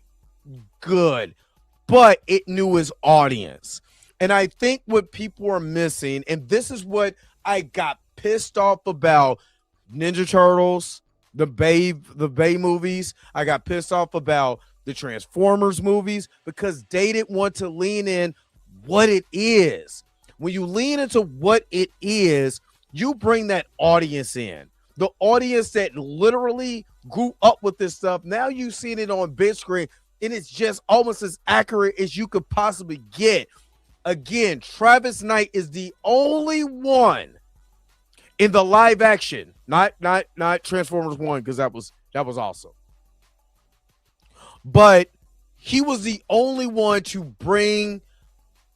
good, but it knew its audience. And I think what people are missing, and this is what I got pissed off about Ninja Turtles, the Bay movies. I got pissed off about the Transformers movies because they didn't want to lean in what it is. When you lean into what it is, you bring that audience in. The audience that literally grew up with this stuff. Now you've seen it on big screen, and it's just almost as accurate as you could possibly get. Again, Travis Knight is the only one in the live action, not Transformers 1, because that was awesome. But he was the only one to bring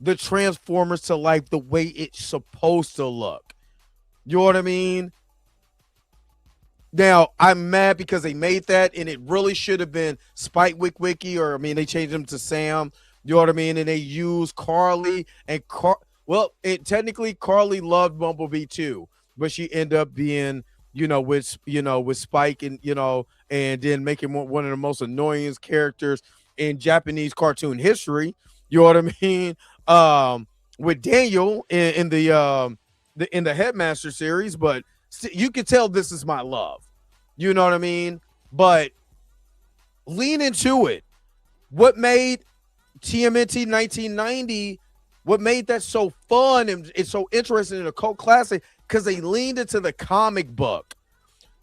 the Transformers to life the way it's supposed to look. You know what I mean? Now, I'm mad because they made that, and it really should have been Spike Witwicky, or, I mean, they changed him to Sam. You know what I mean? And they used Carly and technically Carly loved Bumblebee too, but she ended up being, with Spike and, and then making one of the most annoying characters in Japanese cartoon history. You know what I mean? With Daniel in the Headmaster series, but you can tell this is my love. You know what I mean? But lean into it. What made TMNT 1990, what made that so fun and it's so interesting in a cult classic, because they leaned into the comic book.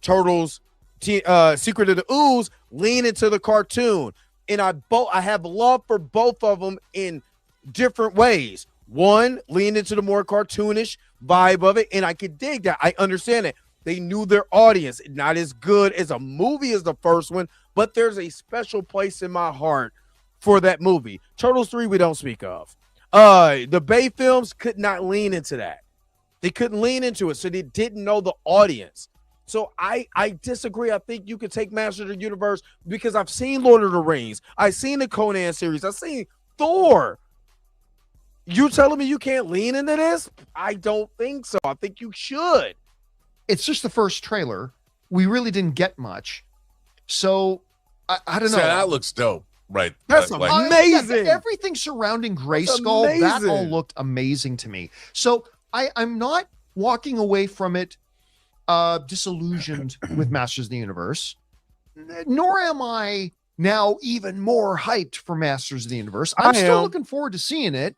Turtles, Secret of the Ooze, lean into the cartoon. And I have love for both of them in different ways. One, lean into the more cartoonish vibe of it, and I could dig that. I understand it. They knew their audience. Not as good as a movie as the first one, but there's a special place in my heart for that movie. Turtles 3, we don't speak of. The Bay films could not lean into that. They couldn't lean into it, so they didn't know the audience. So I disagree. I think you could take Masters of the Universe because I've seen Lord of the Rings. I've seen the Conan series. I've seen Thor. You telling me you can't lean into this? I don't think so. I think you should. It's just the first trailer. We really didn't get much. So I don't know. That looks dope. Right. That's amazing. Everything surrounding Grayskull, that all looked amazing to me. So I'm not walking away from it disillusioned with Masters of the Universe, nor am I now even more hyped for Masters of the Universe. I'm still looking forward to seeing it.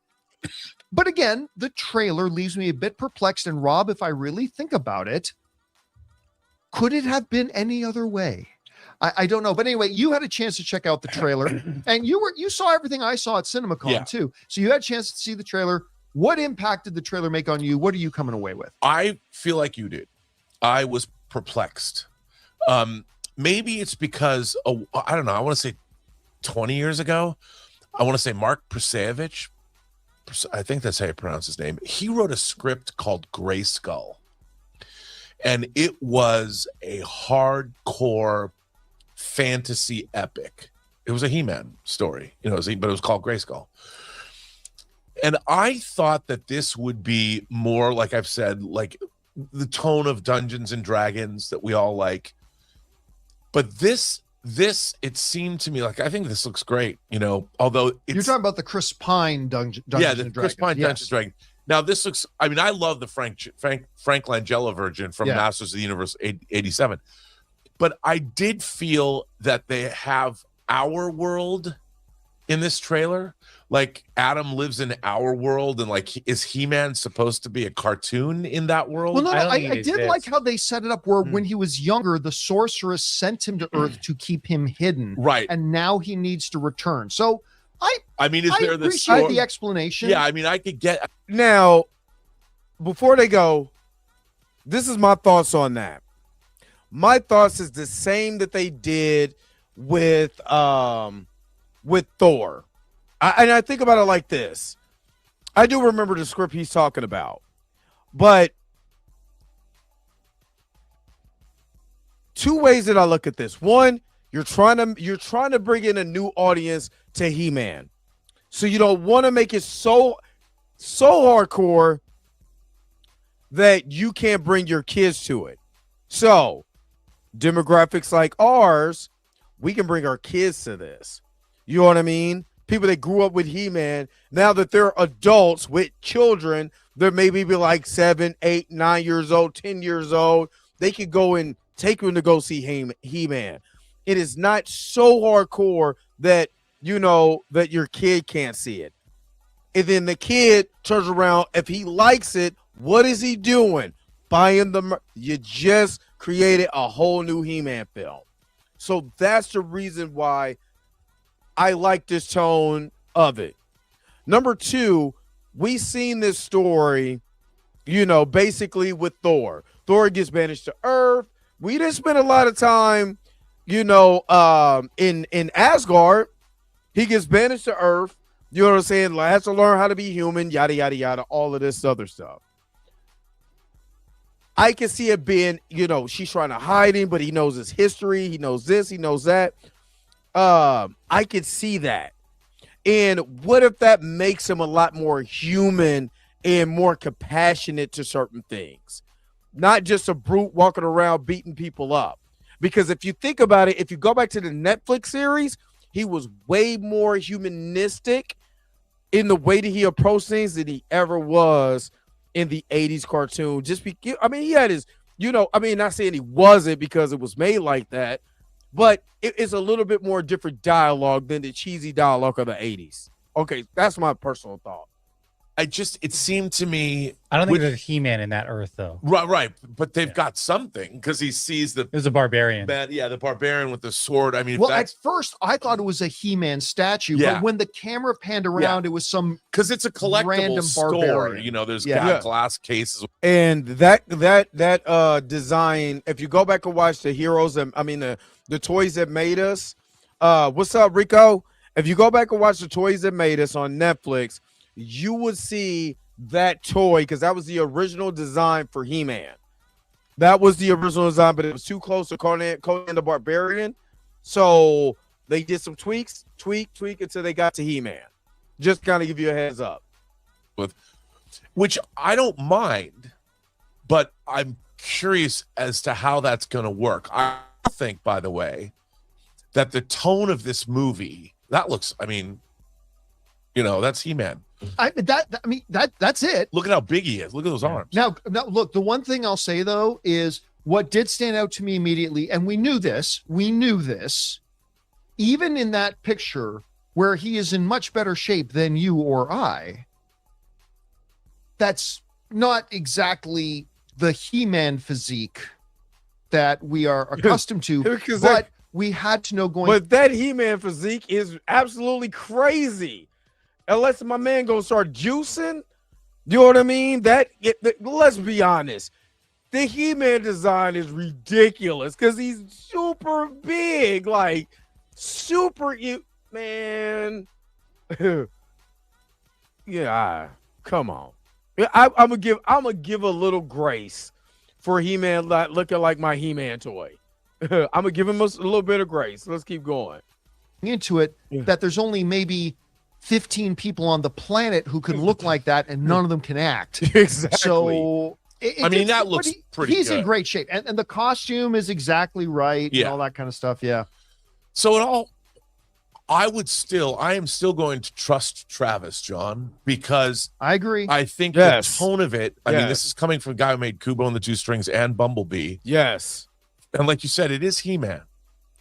But again, the trailer leaves me a bit perplexed. And Rob, if I really think about it, could it have been any other way? I don't know. But anyway, you had a chance to check out the trailer and you saw everything I saw at CinemaCon too. So you had a chance to see the trailer. What impact did the trailer make on you? What are you coming away with? I feel like you did. I was perplexed. Maybe it's because, I don't know, I want to say 20 years ago, I want to say Mark Prasevich, I think that's how you pronounce his name. He wrote a script called Grayskull. And it was a hardcore fantasy epic. It was a He-Man story, but it was called Grayskull. And I thought that this would be more, like I've said, like the tone of Dungeons and Dragons that we all like. But this, it seemed to me like, I think this looks great, although you're talking about the Chris Pine Dungeons and Dragons. Chris Pine Dungeons and Dragons. Now this looks, I love the Frank Langella version from Masters of the Universe 87. But I did feel that they have our world in this trailer. Like Adam lives in our world, and like, is He-Man supposed to be a cartoon in that world? Well, no, I did like how they set it up where when he was younger, the sorceress sent him to Earth to keep him hidden. Right. And now he needs to return. So I there appreciate the explanation. Yeah, I could get. Now, before they go, this is my thoughts on that. My thoughts is the same that they did with Thor. And I think about it like this. I do remember the script he's talking about, but two ways that I look at this. One, you're trying to bring in a new audience to He-Man, so you don't want to make it so hardcore that you can't bring your kids to it. So demographics like ours, we can bring our kids to this. You know what I mean? People that grew up with He-Man, now that they're adults with children, they're maybe be like 7, 8, 9 years old, 10 years old. They could go and take them to go see He-Man. It is not so hardcore that, that your kid can't see it. And then the kid turns around. If he likes it, what is he doing? Buying the. You just created a whole new He-Man film. So that's the reason why I like this tone of it. Number two, we seen this story, basically with Thor. Thor gets banished to Earth. We didn't spend a lot of time, in Asgard. He gets banished to Earth. You know what I'm saying? Has to learn how to be human, yada, yada, yada, all of this other stuff. I can see it being, she's trying to hide him, but he knows his history. He knows this, he knows that. I could see that. And what if that makes him a lot more human and more compassionate to certain things? Not just a brute walking around beating people up. Because if you think about it, if you go back to the Netflix series, he was way more humanistic in the way that he approached things than he ever was in the 80s cartoon. He had his, not saying he wasn't because it was made like that, but it's a little bit more different dialogue than the cheesy dialogue of the 80s. Okay, that's my personal thought. It seemed to me. I don't think there's a He-Man in that Earth, though. Right. But they've got something because he sees the. There's a barbarian. The barbarian with the sword. I mean, well, at first I thought it was a He-Man statue, but when the camera panned around, it was some because it's a collectible random store. barbarian. You know, there's glass cases. And that design, if you go back and watch the heroes, and I mean the toys that made us. What's up, Rico? If you go back and watch the toys that made us on Netflix, you would see that toy because that was the original design for He-Man. That was the original design, but it was too close to Conan the Barbarian. So they did some tweak until they got to He-Man. Just kind of give you a heads up. Which I don't mind, but I'm curious as to how that's going to work. I think, by the way, that the tone of this movie, that's He-Man. That's it. Look at how big he is. Look at those arms. Now, look, the one thing I'll say though is what did stand out to me immediately, and we knew this, even in that picture where he is in much better shape than you or I. That's not exactly the He-Man physique that we are accustomed to, but we had to know going. But that He-Man physique is absolutely crazy. Unless my man gonna start juicing, you know what I mean? Let's be honest. The He-Man design is ridiculous because he's super big, like super man. Come on. I'm gonna give a little grace for He-Man looking like my He-Man toy. I'm gonna give him a little bit of grace. Let's keep going. Into it that there's only maybe 15 people on the planet who can look like that, and none of them can act. Exactly. So that looks pretty he's good. in great shape, and the costume is exactly right, and all that kind of stuff. Yeah. So I am still going to trust Travis, John, because I agree. I think the tone of it. I mean, this is coming from a guy who made Kubo and the Two Strings and Bumblebee. Yes. And like you said, it is He-Man.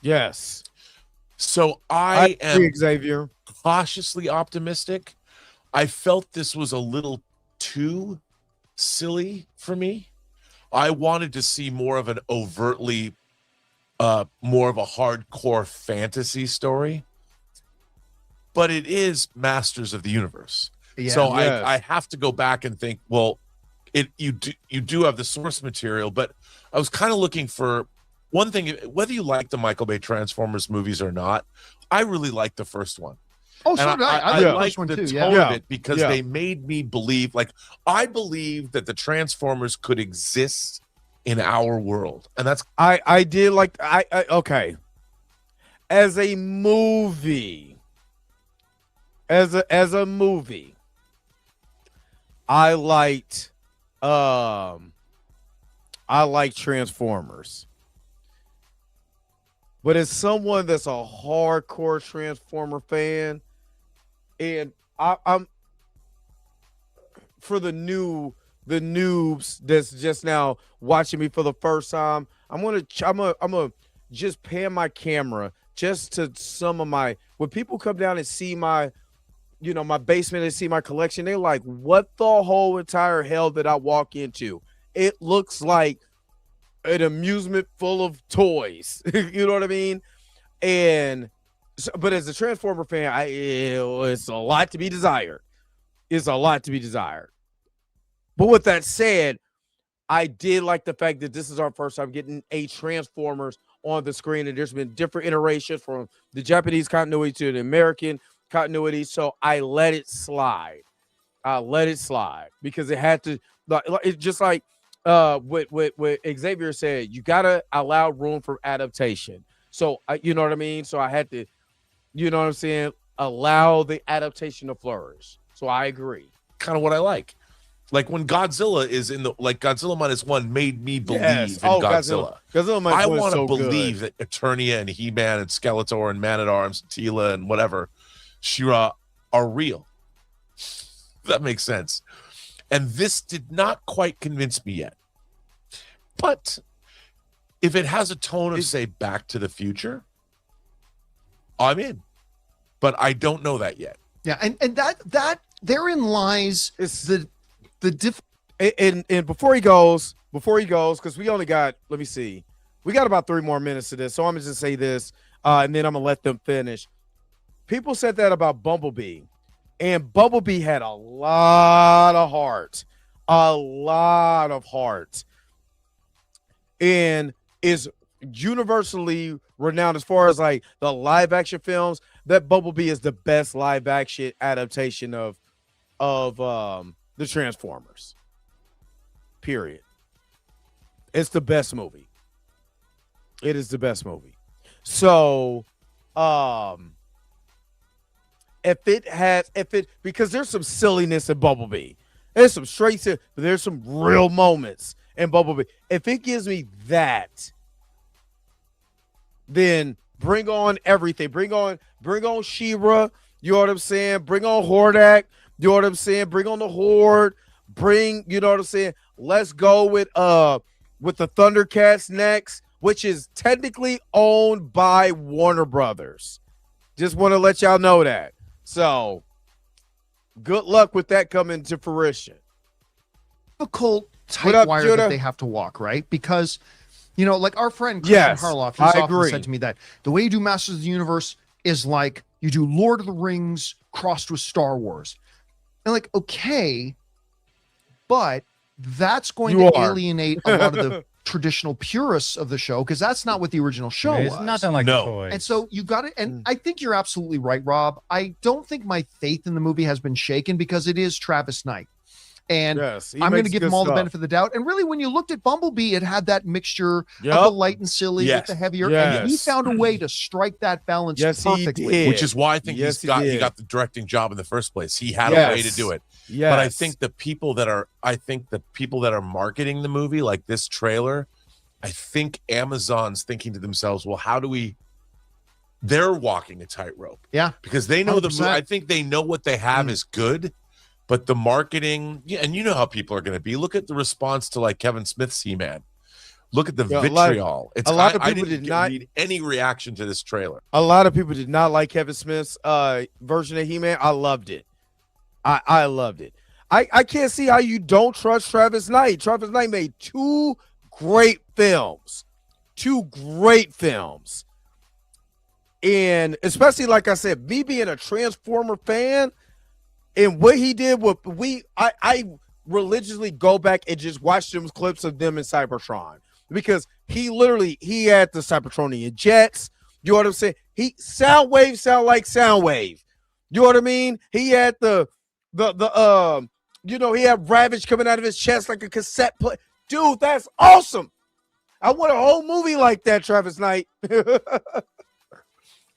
Yes. So I am Xavier. Cautiously optimistic. I felt this was a little too silly for me. I wanted to see more of an overtly, more of a hardcore fantasy story. But it is Masters of the Universe. Yeah, so I have to go back and think, well, you do have the source material, but I was kind of looking for one thing, whether you like the Michael Bay Transformers movies or not. I really like the first one. Oh, so and I like the tone of it because they made me believe, I believe that the Transformers could exist in our world, and that's I did like okay. As a movie, as a movie, I liked Transformers. But as someone that's a hardcore Transformer fan, and I'm for the noobs that's just now watching me for the first time, I'm gonna just pan my camera just to some of my, when people come down and see my basement and see my collection, they're like, what the whole entire hell did I walk into? It looks like an amusement full of toys. You know what I mean? And but as a Transformer fan, it's a lot to be desired. It's a lot to be desired. But with that said, I did like the fact that this is our first time getting a Transformers on the screen, and there's been different iterations from the Japanese continuity to the American continuity. So I let it slide. Because it had to. It's just like what Xavier said. You gotta allow room for adaptation. So you know what I mean. So I had to, you know what I'm saying, allow the adaptation to flourish. So I agree. Kind of what I like. Like when Godzilla is in Godzilla -1 made me believe in Godzilla. Godzilla I want to believe that Eternia and He-Man and Skeletor and Man-at-Arms, Teela and whatever, She-Ra are real. That makes sense. And this did not quite convince me yet. But If it has a tone of, say, Back to the Future, I'm in. But I don't know that yet. Yeah, and that therein lies the diff. And before he goes, because we only got, let me see, we got about 3 more minutes to this. So I'm gonna just say this, and then I'm gonna let them finish. People said that about Bumblebee, and Bumblebee had a lot of heart, and is universally renowned as far as like the live action films. That Bumblebee is the best live action adaptation of the Transformers. Period. It's the best movie. It is the best movie. So, because there's some silliness in Bumblebee. There's some but there's some real moments in Bumblebee. If it gives me that, then bring on everything. Bring on She-Ra. You know what I'm saying? Bring on Hordak. You know what I'm saying? Bring on the Horde. You know what I'm saying? Let's go with the Thundercats next, which is technically owned by Warner Brothers. Just want to let y'all know that. So, good luck with that coming to fruition. Difficult tight wire Judah? that they have to walk, right? Because, like our friend Christian Yes, Harloff, I he's often agree. said to me that the way you do Masters of the Universe is like you do Lord of the Rings crossed with Star Wars. And like, okay, but that's going to alienate a lot of the traditional purists of the show, because that's not what the original show It's was. nothing like the toys. And so you got it. And I think you're absolutely right, Rob. I don't think my faith in the movie has been shaken because it is Travis Knight. And Yes, he I'm going to makes give good him all the stuff. benefit of the doubt. And really, when you looked at Bumblebee, it had that mixture of Yep. the light and silly Yes. with the heavier. Yes. And he found a way to strike that balance Yes, he perfectly. did. Which is why I think Yes, he did. got the directing job in the first place. He had a way to do it. Yes. But I think the people that are marketing the movie, like this trailer, I think Amazon's thinking to themselves, well, how do we? They're walking a tightrope. Yeah. Because they know 100%. I think they know what they have is good, but the marketing, and you know how people are going to be. Look at the response to like Kevin Smith's He-Man. Look at the Yeah, vitriol. a lot of I people didn't did not read any reaction to this trailer. A lot of people did not like Kevin Smith's version of He-Man. I loved it. I loved it. I can't see how you don't trust Travis Knight. Travis Knight made 2 great films. And especially, like I said, me being a Transformer fan and what he did with I religiously go back and just watch them clips of them in Cybertron, because he had the Cybertronian jets. You know what I'm saying? Soundwave sound like Soundwave. You know what I mean? He had he had Ravage coming out of his chest like a cassette play. Dude, that's awesome. I want a whole movie like that, Travis Knight.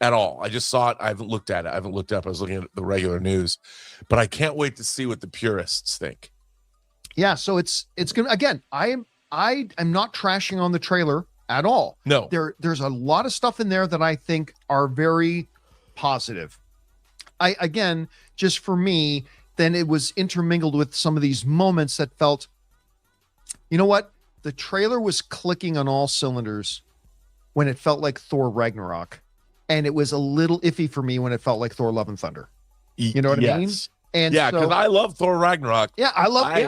At all. I just saw it. I haven't looked at it. I haven't looked up. I was looking at the regular news, but I can't wait to see what the purists think. Yeah. So it's gonna, again, I am not trashing on the trailer at all. No. There's a lot of stuff in there that I think are very positive. Again, just for me, then it was intermingled with some of these moments that felt, you know what? The trailer was clicking on all cylinders when it felt like Thor Ragnarok. And it was a little iffy for me when it felt like Thor Love and Thunder. You know what I mean? And yeah, so- because I love Thor Ragnarok. Yeah,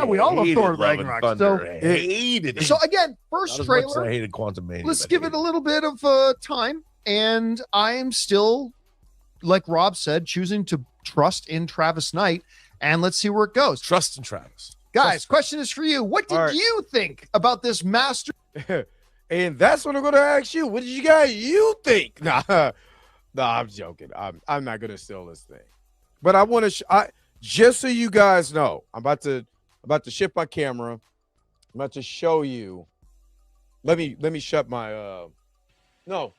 we all love hated Thor Love and Ragnarok. Thunder. So, Hated it. so again, first Not as much as trailer. I hated Quantum Mania. Let's but give hated it a little bit of time. And I am still, like Rob said, choosing to trust in Travis Knight. And let's see where it goes. Trust in Travis. Guys, question is for you. What did you think about this master? And that's what I'm going to ask you. What did you think? Nah, I'm joking. I'm not going to steal this thing. But I want to just so you guys know, I'm about to shift my camera. I'm about to show you. Let me shut my no,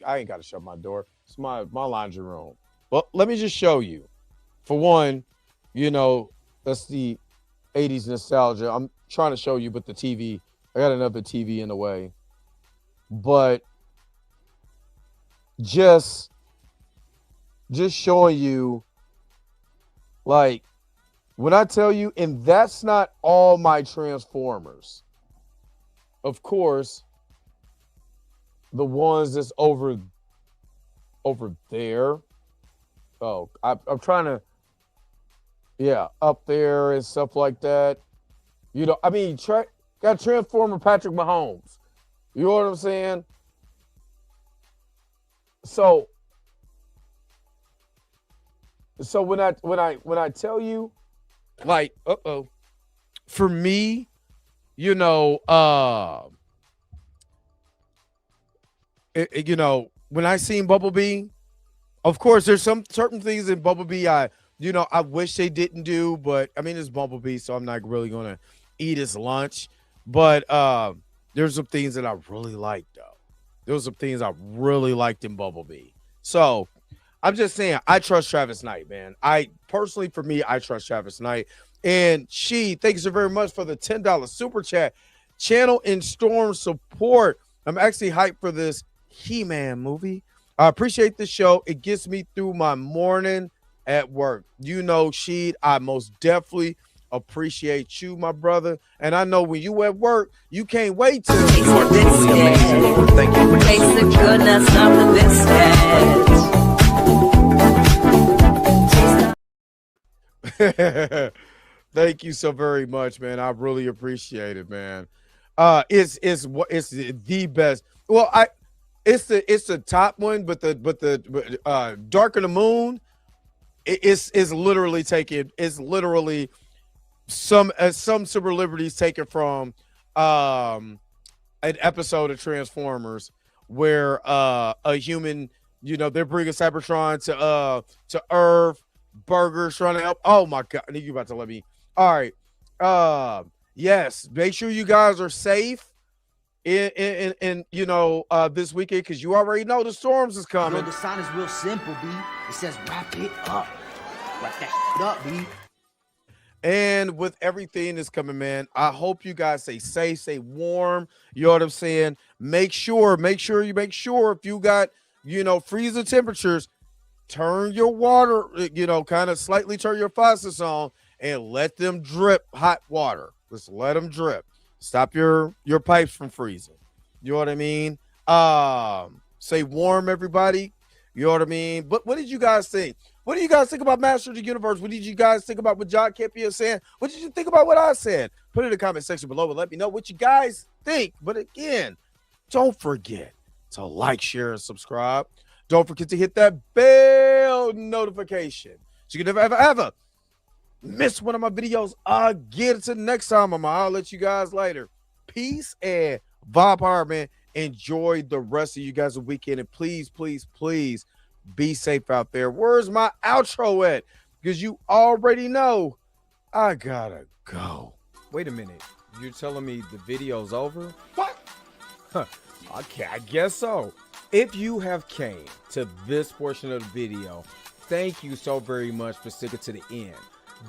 I ain't got to shut my door. It's my laundry room. But let me just show you. For one, that's the 80s nostalgia. I'm trying to show you, but the TV, I got another TV in the way. But just showing you, like, when I tell you, and that's not all my Transformers. Of course, the ones that's over there. Oh, I'm trying to, yeah, up there and stuff like that. You know, I mean, got Transformer Patrick Mahomes. You know what I'm saying? So when I tell you, like, for me, you know, you know, when I seen Bumblebee, of course, there's some certain things in Bumblebee I wish they didn't do, but I mean, it's Bumblebee, so I'm not really gonna eat his lunch. But there's some things that I really liked, though. There was some things I really liked in Bumblebee. So I'm just saying, I trust Travis Knight, man. I personally, for me, I trust Travis Knight. And thanks you very much for the $10 super chat. Channel and Storm support. I'm actually hyped for this He-Man movie. I appreciate the show. It gets me through my morning at work. You know, Sheed, I most definitely appreciate you, my brother. And I know when you at work, you can't wait till Taste the biscuit. Thank you. Taste the goodness of the biscuit. Thank you so very much, man. I really appreciate it, man. It's the best. Well, it's the top one, but the Dark of the Moon is literally taken. It's literally some civil liberties taken from an episode of Transformers where a human, you know, they're bringing Cybertron to Earth. Burgers trying to help. Oh my God, I think you about to let me. All right. Yes, make sure you guys are safe in you know, this weekend, because you already know the storms is coming. Bro, the sign is real simple, B. It says wrap it up. Wrap that up, B. And with everything that's coming, man, I hope you guys stay safe, stay warm. You know what I'm saying? Make sure if you got, you know, freezing temperatures, turn your water, you know, kind of slightly turn your faucets on and let them drip hot water. Just let them drip. Stop your pipes from freezing. You know what I mean? Stay warm, everybody. You know what I mean? But what did you guys think? What do you guys think about Master of the Universe? What did you guys think about what John Campea is saying? What did you think about what I said? Put it in the comment section below and let me know what you guys think. But again, don't forget to like, share, and subscribe. Don't forget to hit that bell notification so you can never, ever miss one of my videos again. Until next time, I'll let you guys later. Peace and vibe hard, man. Enjoy the rest of you guys' weekend. And please, please, please be safe out there. Where's my outro at? Because you already know I gotta go. Wait a minute. You're telling me the video's over? What? Okay, I guess so. If you have came to this portion of the video, thank you so very much for sticking to the end.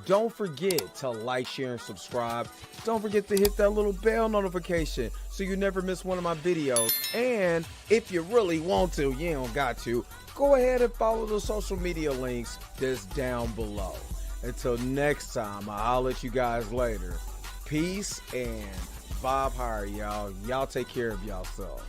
Don't forget to like, share, and subscribe. Don't forget to hit that little bell notification so you never miss one of my videos. And if you really want to, you don't got to, go ahead and follow the social media links that's down below. Until next time, I'll let you guys later. Peace and vibe higher, y'all. Y'all take care of yourself.